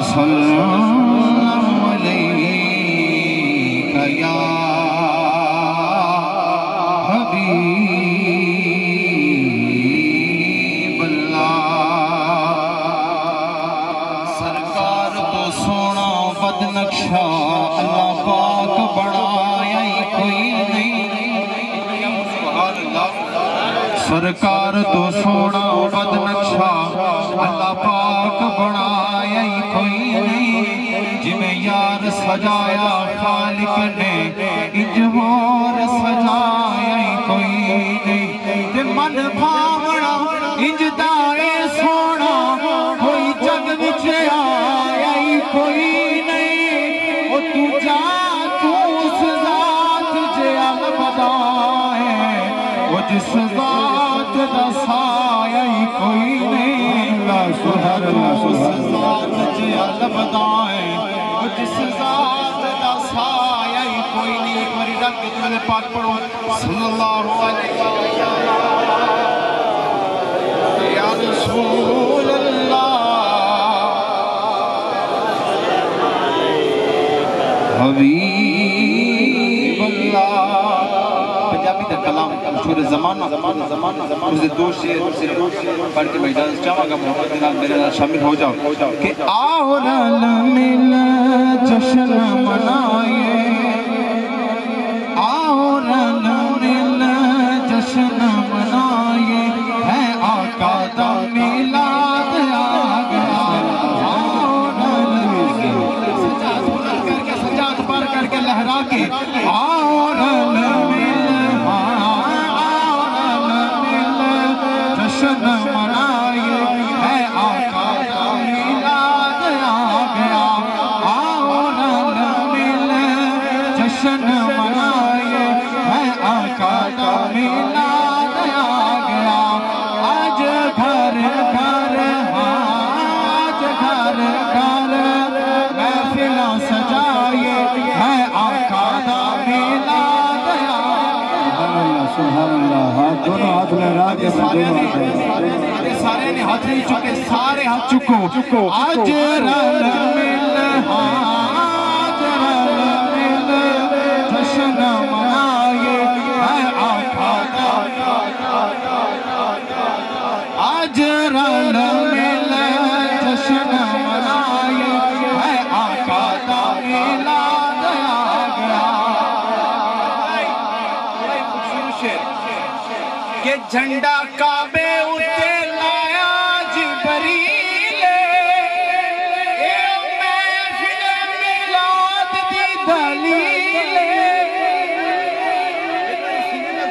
وسلم علیک یا حبیب اللہ۔ سرکار تو سونا بد نقشہ اللہ پاک بنایا ہی کوئی نہیں۔ سرکار تو سونا بد نقشہ اللہ پاک بنایا ہی کوئی نہیں۔ جمیں یار سجایا خالق نے اجمور سجایا ہی کوئی نہیں۔ تے من بھاونا انجدائے سونا کوئی جگ وچ آیا ہی کوئی نہیں۔ او تو جا تو اس ذات جے البدا ہے، وہ جس ذات دا سایہ ہی کوئی نہیں۔ اللہ سبحان اللہ سبحان ذات جے البدا ہے، وہ جس ذات دا سایہ ہی کوئی نہیں۔ ایک باری رب کے جملے پاک پڑھو صلی اللہ علیہ وسلم یا رسول اللہ حبیب اللہ۔ پنجابی در کلام مشہور زمانہ اس دو شعر پڑھ کے میں اجازت چاہوں گا محمد دلال میرے ساتھ شامل ہو جاؤ کہ آؤ رل مل جشن منائے، آؤ رل مل جشن منائے، ہے آقا دا میلاد آ گیا۔ آؤ رل مل سجاد بلند کر کے سجاد پر کر کے لہرا کے آؤ رل جشن منائے، ہے آقا دا میلاد آ گیا۔ آؤ رل مل جشن منائے، ہے آقا دا میلاد آ گیا۔ آج گھر گھر آج گھر گھر محفلیں سجائے، ہے آقا دا میلاد آ گیا۔ سبحان اللہ ہاتھ دونوں ہاتھ لہرا کے سارے نے ہاتھ نہیں چکے، سارے ہاتھ چکو۔ آج رل مل آج رل مل جشن منائے، ہے آقا دا آج رل مل جشن منائے، ہے آقا دا میلاد آ گیا۔ کہ جھنڈا کعبے اتے لایا جبریل، اے محفل میلاد دی دلیل۔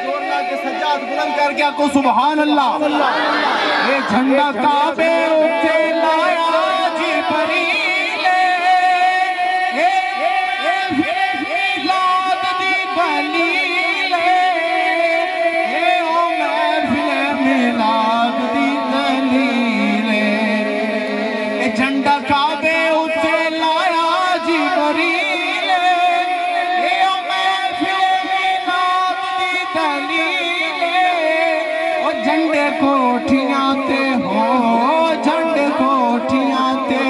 زور لا کے سجاد بلند کر گیا کو سبحان اللہ۔ یہ جھنڈا کعبے اتے لایا جبریل، اے محفل میلاد دی دلیل۔ جھنڈا کعبے اتے لایا جبریل، اے محفل میلاد دی دلیل۔ او جھنڈے کوٹھیاں تے ہو جھنڈے کوٹھیاں تے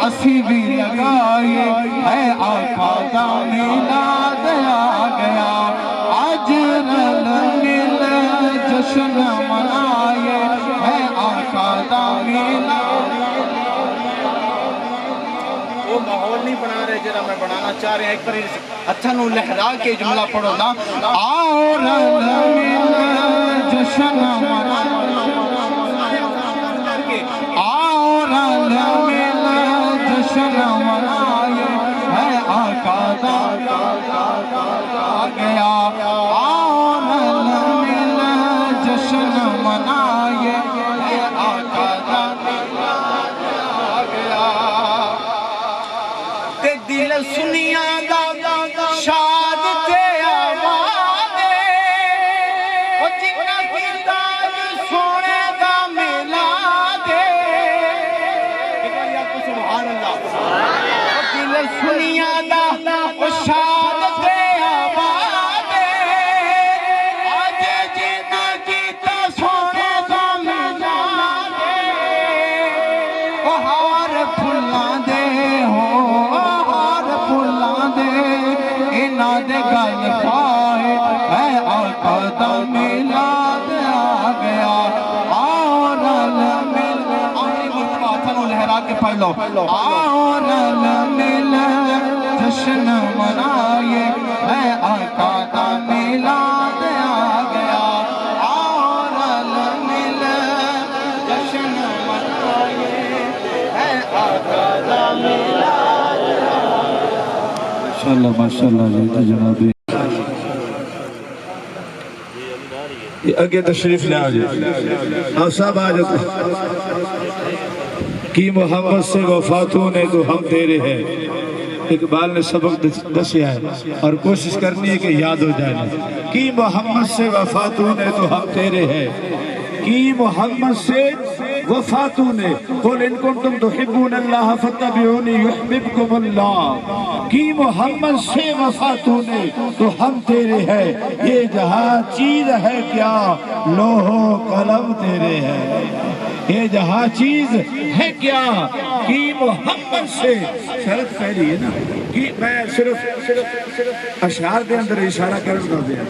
اسی بھی لگائے، ہے آقا دا میلاد آ گیا۔ آج رل مل جشن منائے، ہے آقا دا میلاد۔ وہ ماحول نہیں بنا رہے جرا میں بنانا چاہ رہے ہیں۔ ایک بار اچھا نو لہرا کے جملہ پڑھو نا، آؤ رل مل جشن منائے، آؤ رل مل جشن منائے، ہے آقا دا آ گیا۔ آؤ رل مل جشن منائے، ہے آقا دا آ گیا۔ تے دل سنیاں دا شاد تے آباد، او جنہ کی تاج سونے دا میلاد۔ سبحان اللہ۔ دل سنیاں دا شاد تے آباد، آج جنہ کی تا سونے دا میلاد۔ او ہار پھلاں دے ٹھہرا کے پڑھ لو آؤ رل مل جشن منائے اے آقا دا میلاد آ گیا آؤ رل مل جشن منائے اے آقا دا میلاد ماشاءاللہ جی تو جناب اگے تشریف لے آجے آپ صاحب آجے کی محمد سے وفاتوں نے تو ہم تیرے ہیں اقبال نے سبق دسیا ہے اور کوشش کرنی ہے کہ یاد ہو جائے کی محمد سے وفاتوں نے تو ہم تیرے ہیں کی محمد سے وفاتوں نے قل ان کنتم تحبون اللہ فاتبعونی یحببکم اللہ کی محمد سے وفاتوں نے تو ہم تیرے ہیں یہ جہاں چیز ہے کیا لوح و قلم تیرے ہیں یہ جہاں چیز ہے کیا کی محمد سے شرط پہلی ہے نا کہ میں صرف اشعار دے اندر اشارہ کرنا دیا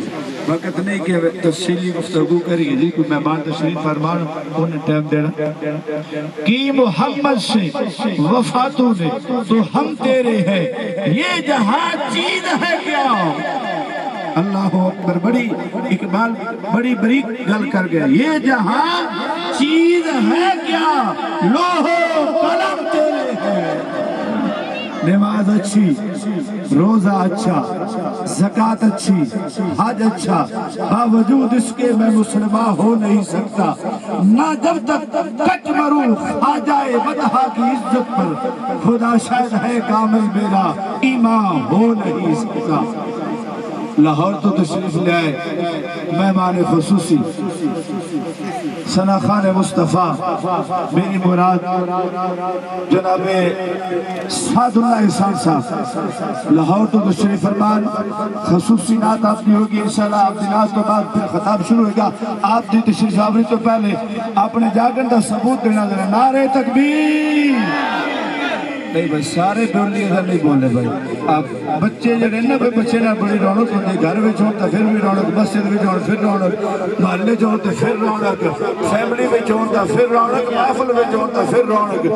وقت نہیں کہ تفصیلی گفتگو کریں گے جی کوئی مہمان تشریف فرمان انہیں ٹائم دینا کی محمد سے وفاتوں نے تو ہم تیرے ہیں یہ جہاں چیز ہے کیا اللہ اکبر بڑی اقبال بڑی بریک گل کر گیا یہ جہاں چیز ہے کیا لوح و قلم تیرے ہیں نماز اچھی روزہ اچھا زکوٰۃ اچھی حج اچھا باوجود اس کے میں مسلمان ہو نہیں سکتا نہ جب تک کٹ مروں آ جائے بدہا کی عزت پر خدا شاید ہے کامل میرا ایمان ہو نہیں سکتا لاہور تو تشریف لے آئے مہمان خصوصی ثنا خان مصطفیٰ میری مراد جناب سعد اللہ احسان صاحب لاہور تو تشریف فرمان خصوصی نعت آپ کی ہوگی انشاءاللہ آپ دی نعت تو بعد پھر خطاب شروع ہوگا آپ دی تشریف آوری تو پہلے اپنے جاگن دا ثبوت دینا ذرا نعرہ تکبیر نہیں بھائی سارے بولی ادھر نہیں بولے بھائی آپ بچے جو رہنا بھائی بچے نہ بڑی رونق ہوتی گھر میں چھوڑتا پھر بھی رونق مسجد میں چھوڑتا پھر رونق محلے چھوڑتا پھر رونق فیملی میں چھوڑتا پھر رونق محفل میں چھوڑتا پھر رونق